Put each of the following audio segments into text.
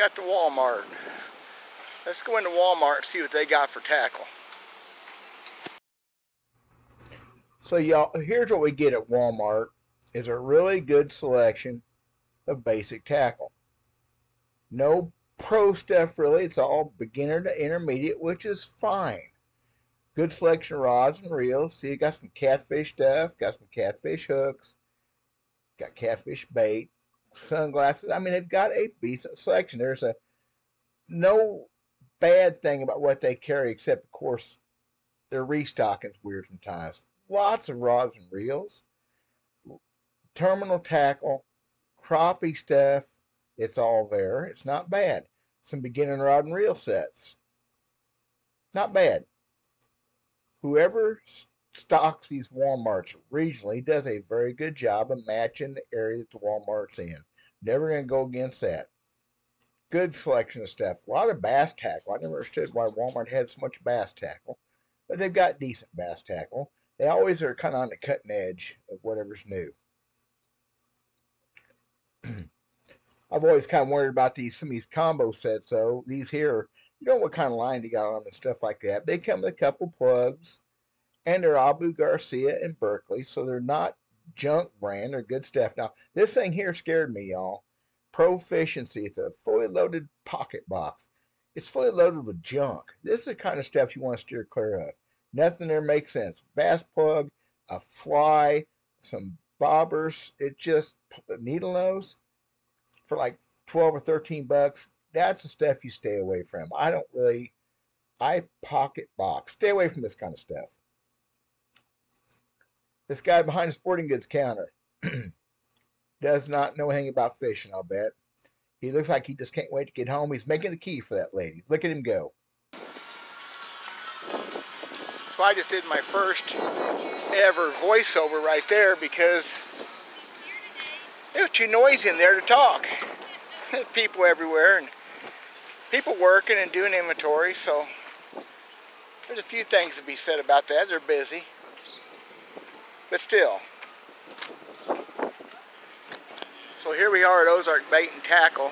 at the Walmart. Let's go into Walmart and see what they got for tackle. So y'all, here's what we get at Walmart is a really good selection of basic tackle. No pro stuff really. It's all beginner to intermediate, which is fine. Good selection of rods and reels. See, you got some catfish stuff, got some catfish hooks, got catfish bait, sunglasses. I mean, they've got a decent selection. There's no bad thing about what they carry, except, of course, their restocking is weird sometimes. Lots of rods and reels, terminal tackle, crappie stuff. It's all there. It's not bad. Some beginner rod and reel sets. Not bad. Whoever stocks these Walmarts regionally does a very good job of matching the area that the Walmart's in. Never going to go against that. Good selection of stuff. A lot of bass tackle. I never understood why Walmart had so much bass tackle, but they've got decent bass tackle. They always are kind of on the cutting edge of whatever's new. I've always kind of wondered about some of these combo sets, though. These here, you know what kind of line you got on them and stuff like that. They come with a couple plugs, and they're Abu Garcia and Berkeley, so they're not junk brand. They're good stuff. Now, this thing here scared me, y'all. Proficiency. It's a fully loaded pocket box. It's fully loaded with junk. This is the kind of stuff you want to steer clear of. Nothing there makes sense. Bass plug, a fly, some bobbers. It just, needle nose for like 12 or 13 bucks. That's the stuff you stay away from. I pocket box. Stay away from this kind of stuff. This guy behind the sporting goods counter does not know anything about fishing, I'll bet. He looks like he just can't wait to get home. He's making a key for that lady. Look at him go. So I just did my first ever voiceover right there because it was too noisy in there to talk. People everywhere and people working and doing inventory, so there's a few things to be said about that. They're busy, but still. So here we are at Ozark Bait and Tackle.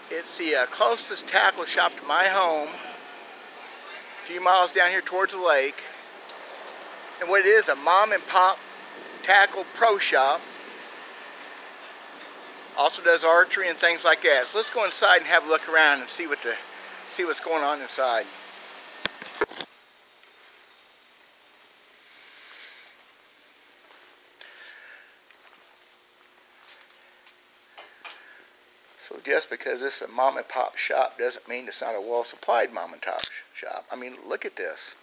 It's the closest tackle shop to my home, a few miles down here towards the lake. And what it is, a mom and pop tackle pro shop. Also does archery and things like that. So let's go inside and have a look around and see what's going on inside. So just because this is a mom and pop shop doesn't mean it's not a well-supplied mom and pop shop. I mean, look at this.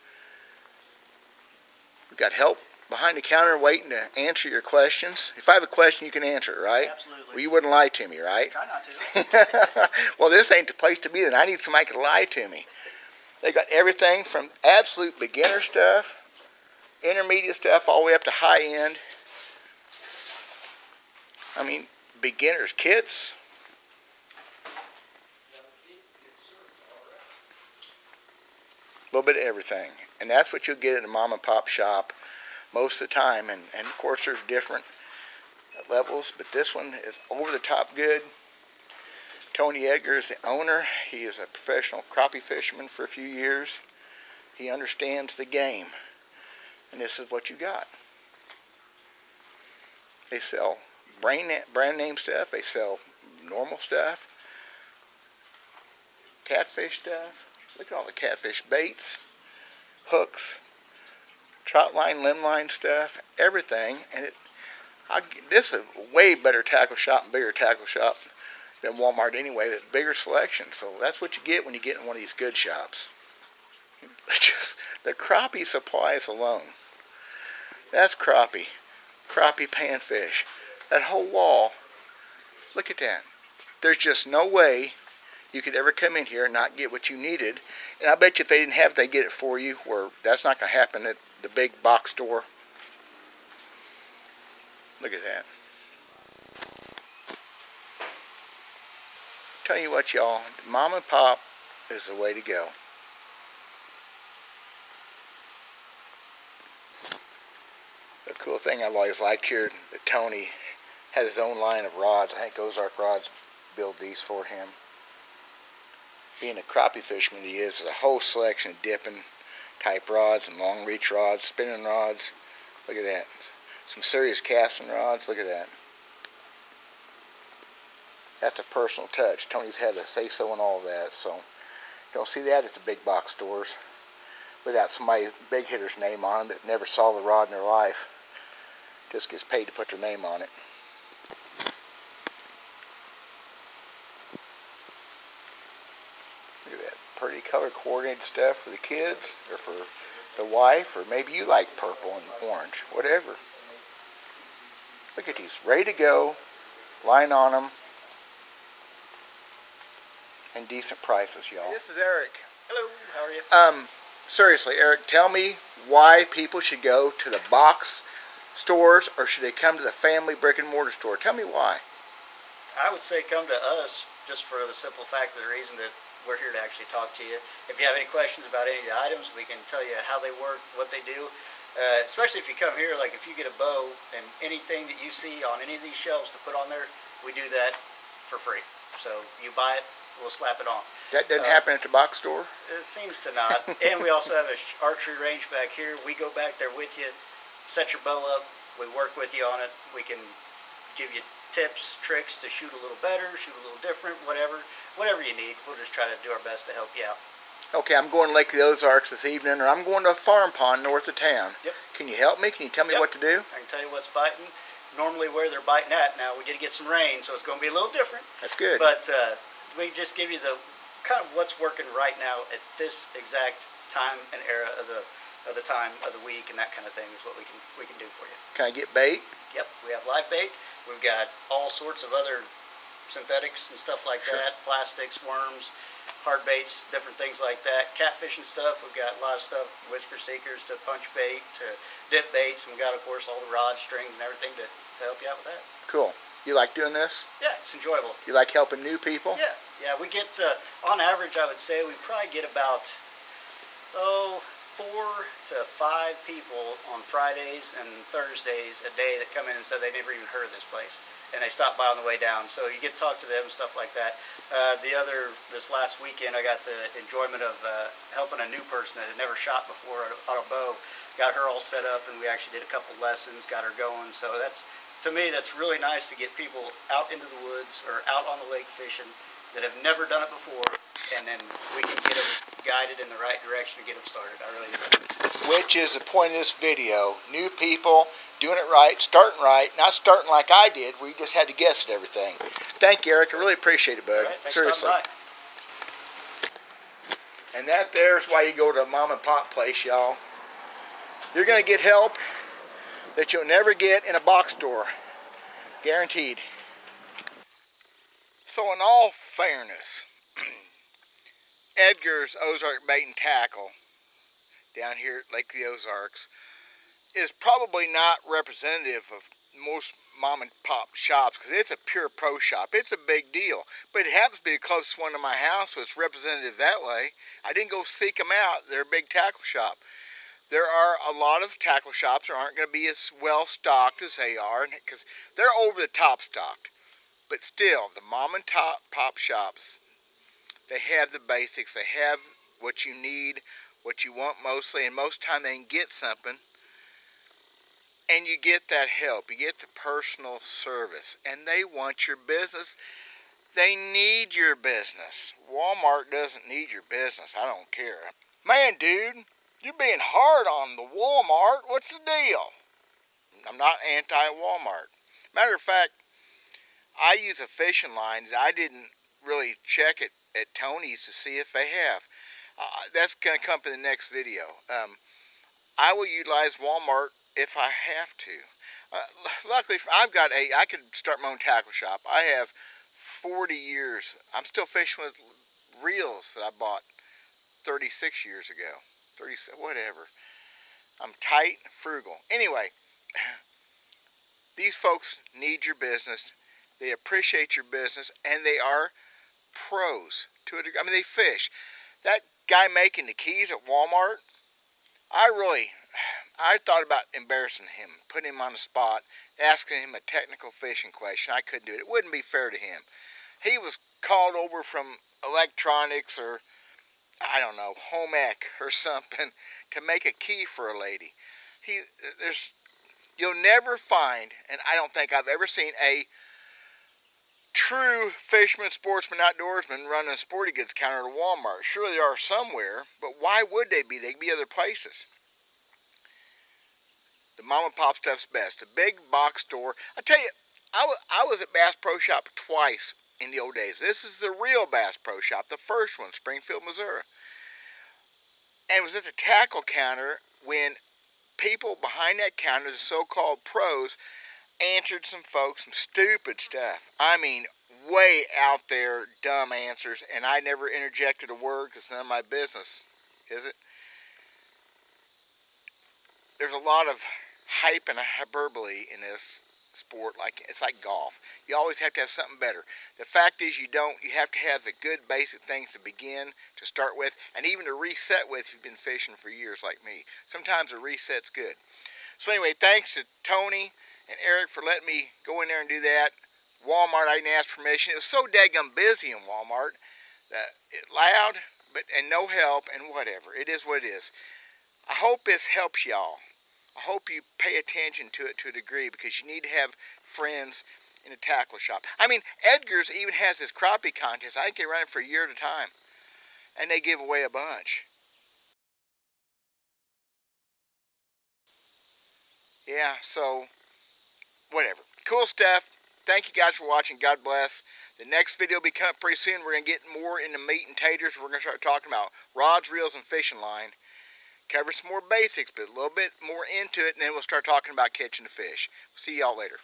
We've got help behind the counter waiting to answer your questions. If I have a question, you can answer it, right? Absolutely. Well, you wouldn't lie to me, right? Try not to. Well, this ain't the place to be then. I need somebody who can lie to me. They got everything from absolute beginner stuff, intermediate stuff, all the way up to high end. I mean, beginners kits. A little bit of everything. And that's what you'll get at a mom and pop shop most of the time. And of course there's different levels, but this one is over the top good. Tony Edgars, the owner, he is a professional crappie fisherman for a few years. He understands the game. And this is what you got. They sell brand name stuff. They sell normal stuff. Catfish stuff. Look at all the catfish baits, hooks, trout line, limb line stuff, everything. And this is a way better tackle shop and bigger tackle shop than Walmart anyway. There's bigger selection. So that's what you get when you get in one of these good shops. Just the Crappie Supplies alone. That's crappie panfish. That whole wall, look at that. There's just no way you could ever come in here and not get what you needed. And I bet you if they didn't have it, they'd get it for you, where that's not going to happen at the big box store. Look at that. Tell you what, y'all, mom and pop is the way to go. The cool thing I've always liked here, that Tony has his own line of rods. I think Ozark rods build these for him. Being a crappie fisherman he is, a whole selection of dipping type rods and long reach rods, spinning rods. Look at that. Some serious casting rods. Look at that. That's a personal touch. Tony's had a say so in all of that, so you don't see that at the big box stores without somebody, big hitter's name on them that never saw the rod in their life. Just gets paid to put their name on it. Look at that pretty color coordinated stuff for the kids or for the wife, or maybe you like purple and orange, whatever. Look at these, ready to go, line on them, and decent prices, y'all. This is Eric. Hello, how are you? Seriously, Eric, tell me why people should go to the box stores or should they come to the family brick and mortar store? Tell me why. I would say come to us just for the simple fact of the reason that we're here to actually talk to you. If you have any questions about any of the items, we can tell you how they work, what they do. Especially if you come here, like if you get a bow and anything that you see on any of these shelves to put on there, we do that for free. So you buy it, we'll slap it on. That doesn't happen at the box store? It seems to not. And we also have an archery range back here. We go back there with you, set your bow up, we work with you on it. We can give you tips, tricks to shoot a little better, shoot a little different, whatever you need. We'll just try to do our best to help you out. Okay, I'm going to Lake of the Ozarks this evening, or I'm going to a farm pond north of town. Yep. Can you help me? Can you tell me what to do? I can tell you what's biting. Normally where they're biting at. Now, we did get some rain, so it's going to be a little different. That's good. But we just give you the kind of what's working right now at this exact time and era of the time of the week, and that kind of thing is what we can do for you. Can I get bait? Yep, we have live bait. We've got all sorts of other synthetics and stuff like that, plastics, worms, hard baits, different things like that. Catfish and stuff, we've got a lot of stuff, whisker seekers to punch bait, to dip baits, and we've got, of course, all the rods, strings, and everything to help you out with that. Cool. You like doing this? Yeah, it's enjoyable. You like helping new people? Yeah, we get, on average, I would say, we probably get about, 4 to 5 people on Fridays and Thursdays a day that come in and say they never even heard of this place. And they stop by on the way down. So you get to talk to them and stuff like that. This last weekend, I got the enjoyment of helping a new person that had never shot before on a bow. Got her all set up, and we actually did a couple lessons, got her going. So to me, that's really nice to get people out into the woods or out on the lake fishing that have never done it before, and then we can get them guided in the right direction to get them started. I really do. Which is the point of this video. New people doing it right, not starting like I did, where you just had to guess at everything. Thank you, Eric. I really appreciate it, bud. Right, seriously. And that there's why you go to a mom and pop place, y'all. You're going to get help that you'll never get in a box store. Guaranteed. So in all fairness, Edgars Ozark Bait and Tackle down here at Lake of the Ozarks is probably not representative of most mom and pop shops because it's a pure pro shop. It's a big deal. But it happens to be the closest one to my house, so it's representative that way. I didn't go seek them out. They're a big tackle shop. There are a lot of tackle shops that aren't going to be as well stocked as they are because they're over the top stocked. But still, the mom and pop shops, they have the basics. They have what you need, what you want mostly, and most of the time they can get something. And you get that help. You get the personal service. And they want your business. They need your business. Walmart doesn't need your business. I don't care. Man, dude, you're being hard on the Walmart. What's the deal? I'm not anti-Walmart. Matter of fact, I use a fishing line that I didn't really check at Tony's to see if they have. That's going to come in the next video. I will utilize Walmart if I have to. Luckily, I could start my own tackle shop. I have 40 years. I'm still fishing with reels that I bought 36 years ago. 30, whatever. I'm tight, frugal. Anyway, these folks need your business. They appreciate your business, and they are pros to a degree. I mean, they fish. That guy making the keys at Walmart, I thought about embarrassing him, putting him on the spot, asking him a technical fishing question. I couldn't do it. It wouldn't be fair to him. He was called over from electronics or, I don't know, home ec or something to make a key for a lady. You'll never find, and I don't think I've ever seen a true fisherman, sportsman, outdoorsman running a sporting goods counter at a Walmart. Surely there are somewhere, but why would they be? They'd be other places. The mom and pop stuff's best. The big box store. I tell you, I was at Bass Pro Shop twice in the old days. This is the real Bass Pro Shop, the first one, Springfield, Missouri. And it was at the tackle counter when people behind that counter, the so-called pros, answered some folks some stupid stuff. I mean, way out there, dumb answers, and I never interjected a word because it's none of my business, is it? There's a lot of hype and hyperbole in this sport. It's like golf. You always have to have something better. The fact is you have to have the good basic things to begin, to start with, and even to reset with if you've been fishing for years like me. Sometimes a reset's good. So anyway, thanks to Tony and Eric for letting me go in there and do that. Walmart, I didn't ask permission. It was so daggum busy in Walmart. Loud, and no help, and whatever. It is what it is. I hope this helps y'all. I hope you pay attention to it to a degree, because you need to have friends in a tackle shop. I mean, Edgars even has this crappie contest. I think they run it for a year at a time. And they give away a bunch. Yeah, so, whatever. Cool stuff. Thank you guys for watching. God bless. The next video will be coming pretty soon. We're going to get more into meat and taters. We're going to start talking about rods, reels, and fishing line. Cover some more basics, but a little bit more into it, and then we'll start talking about catching the fish. See y'all later.